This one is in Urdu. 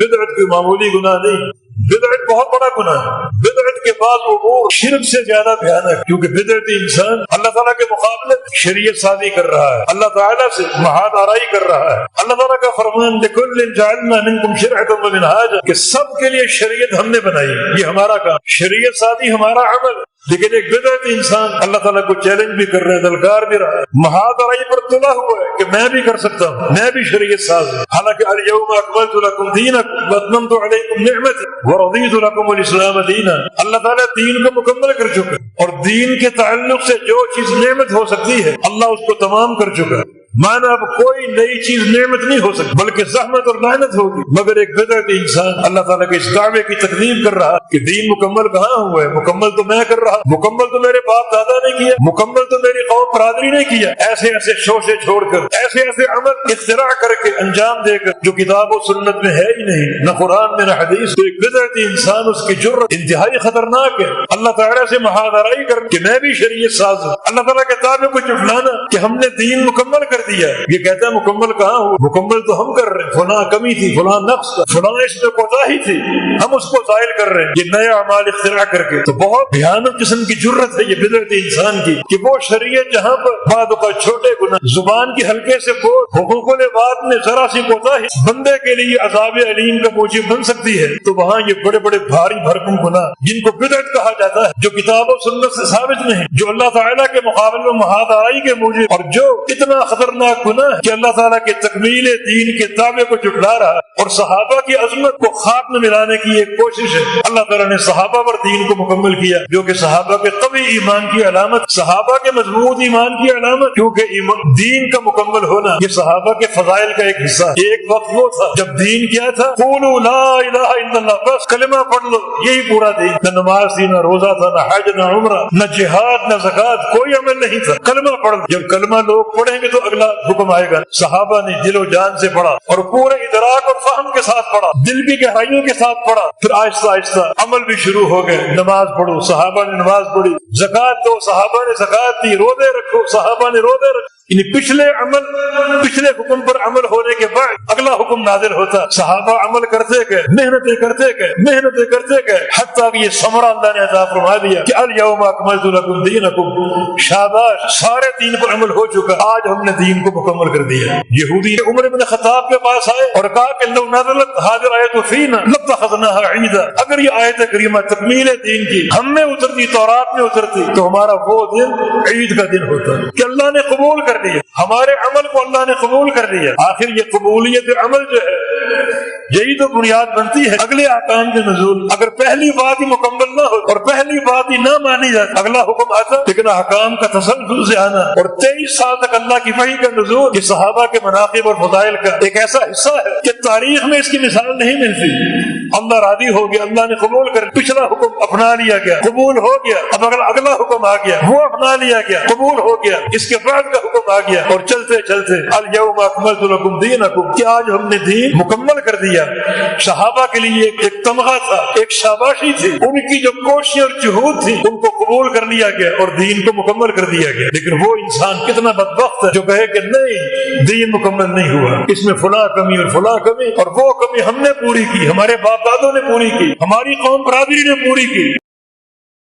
بدعت کوئی معمولی گناہ نہیں، بدعت بہت بڑا گناہ ہے۔ بدعت کے بعد امور شرک سے زیادہ بھیانک، کیونکہ بدعتی انسان اللہ تعالیٰ کے مقابلے شریعت سازی کر رہا ہے، اللہ تعالیٰ سے محاد آرائی کر رہا ہے۔ اللہ تعالیٰ کا فرمان لِكُلٍّ جَعَلْنَا مِنكُمْ شِرْعَةً وَمِنْهَاجًا کہ سب کے لیے شریعت ہم نے بنائی، یہ ہمارا کام، شریعت سازی ہمارا عمل۔ لیکن ایک بدعتی انسان اللہ تعالیٰ کو چیلنج بھی کر رہا ہے، دلکار بھی رہا ہے، محاد آرائی پر تلا ہوا ہے کہ میں بھی کر سکتا ہوں، میں بھی شریعت ساز ہوں۔ حالانکہ اليوم اکملت لکم دینکم واتممت علیکم نعمتی ورضیت لکم الاسلام دینا، اللہ تعالیٰ دین کو مکمل کر چکا ہے، اور دین کے تعلق سے جو چیز نعمت ہو سکتی ہے اللہ اس کو تمام کر چکا ہے۔ مانا اب کوئی نئی چیز نعمت نہیں ہو سکتی بلکہ زحمت اور لعنت ہوگی۔ مگر ایک بدعتی انسان اللہ تعالیٰ کے اس دعوے کی تکذیب کر رہا کہ دین مکمل کہاں ہوا ہے، مکمل تو میں کر رہا، مکمل تو میرے باپ دادا نے کیا، مکمل تو میری قوم برادری نے کیا۔ ایسے ایسے شوشے چھوڑ کر، ایسے ایسے عمل اختراع کر کے انجام دے کر جو کتاب و سنت میں ہے ہی نہیں، نہ قرآن میں نہ حدیث، تو ایک بدعتی انسان اس کی جرت انتہائی خطرناک ہے۔ اللہ تعالیٰ سے محاذرائی کر کہ میں بھی شریعت ساز ہوں، اللہ تعالیٰ کے دعوے کو جھٹلانا کہ ہم نے دین مکمل کر دیا۔ یہ کہتا ہے مکمل کہاں ہوا، مکمل تو ہم کر رہے ہیں، فلاں کمی تھی، فلاں نقص تھا، فلاں اس میں کوتاہی تھی، ہم اس کو ظاہر کر رہے ہیں یہ نیا اعمال اختراع کر کے۔ تو بہت بھیانک قسم کی جرت ہے یہ بدعتی انسان کی کہ وہ شریعت جہاں پر بعد کا چھوٹے گناہ، زبان کی ہلکے سے بول، حقوق العباد میں ذرا سی کوتاہی بندے کے لیے عذاب علیم کا موجب بن سکتی ہے، تو وہاں یہ بڑے بڑے بھاری بھرکم گناہ جن کو بدعت کہا جاتا ہے، جو کتاب و سنت سے ثابت نہیں، جو اللہ تعالیٰ کے مقابلے میں محاد آرائی کے موجب، اور جو اتنا خطرناک گناہ کہ اللہ تعالیٰ کے تکمیل دین کے دعوے کو جھٹلا رہا اور صحابہ کی عظمت کو خاک میں ملانے کی ایک کوشش ہے۔ اللہ تعالیٰ نے صحابہ پر دین کو مکمل کیا، جو کہ صحابہ کے قوی ایمان کی علامت، صحابہ کے مضبوط ایمان کی علامت، کیونکہ دین کا مکمل ہونا یہ صحابہ کے فضائل کا ایک حصہ ہے۔ ایک وقت وہ تھا جب دین کیا تھا، قولوا لا الہ الا اللہ، بس کلمہ پڑھ لو، یہی پورا دین، نہ نماز تھی، نہ روزہ تھا، نہ حج، نہ عمرہ، نہ جہاد، نہ زکوٰۃ، کوئی عمل نہیں تھا، کلمہ پڑھ لو۔ جب کلمہ لوگ پڑھیں گے تو اگلا حکم آئے گا۔ صحابہ نے دل و جان سے پڑھا اور پورے ادراک اور فہم کے ساتھ پڑھا، دل کی گہرائیوں کے ساتھ پڑھا، پھر آہستہ آہستہ عمل بھی شروع ہو گئے۔ نماز پڑھو، صحابہ نے نماز پڑھی، زکوٰۃ دو، صحابہ نے زکوٰۃ دی، روزے رکھو، صحابہ نے روزے رکھے۔ یعنی پچھلے حکم پر عمل ہونے کے بعد اگلا حکم نازل ہوتا، صحابہ عمل کرتے گئے، محنتیں کرتے گئے، حتیٰ کہ یہ ثمرہ اللہ نے عطا فرما دیا کہ الیوم اکملت لکم دینکم، شاباش، سارے دین پر عمل ہو چکا، آج ہم نے دین کو مکمل کر دیا۔ یہودی عمر بن خطاب کے پاس آئے اور کہا کہ لو نزلت هذه الآیۃ فینا لاتخذناها عیدا، اگر یہ آیت کریمہ تکمیل دین کی ہم میں اترتی، تورات میں اترتی، تو ہمارا وہ دن عید کا دن ہوتا کہ اللہ نے قبول کر دیا، ہمارے عمل کو اللہ نے قبول کر دیا۔ آخر یہ قبولیت عمل جو ہے یہی تو بنیاد بنتی ہے اگلے احکام کے نزول۔ اگر پہلی بات ہی مکمل نہ ہو اور پہلی بات ہی نہ مانی جائے، اگلا حکم آتا، لیکن احکام کا تسلسل سے آنا اور 23 سال تک اللہ کی وحی کا نزول، یہ صحابہ کے مناقب اور فضائل کا ایک ایسا حصہ ہے کہ تاریخ میں اس کی مثال نہیں ملتی۔ اللہ راضی ہو گیا، اللہ نے قبول کر، پچھلا حکم اپنا لیا گیا، قبول ہو گیا، اب اگلا حکم آ گیا، وہ اپنا لیا گیا، قبول ہو گیا، اس کے بعد کا حکم آ گیا، اور چلتے چلتے الیوم اکملت لکم دینکم کہ آج ہم نے دین مکمل کر دیا۔ صحابہ کے لیے ایک تمغہ تھا، ایک شاباشی تھی، ان کی جو کوششیں اور جہود تھی ان کو قبول کر لیا گیا اور دین کو مکمل کر دیا گیا۔ لیکن وہ انسان کتنا بدبخت ہے جو کہے کہ نہیں، دین مکمل نہیں ہوا، اس میں فلاں کمی اور فلاں کمی، اور وہ کمی ہم نے پوری کی، ہمارے باپ دادوں نے پوری کی، ہماری قوم برادری نے پوری کی،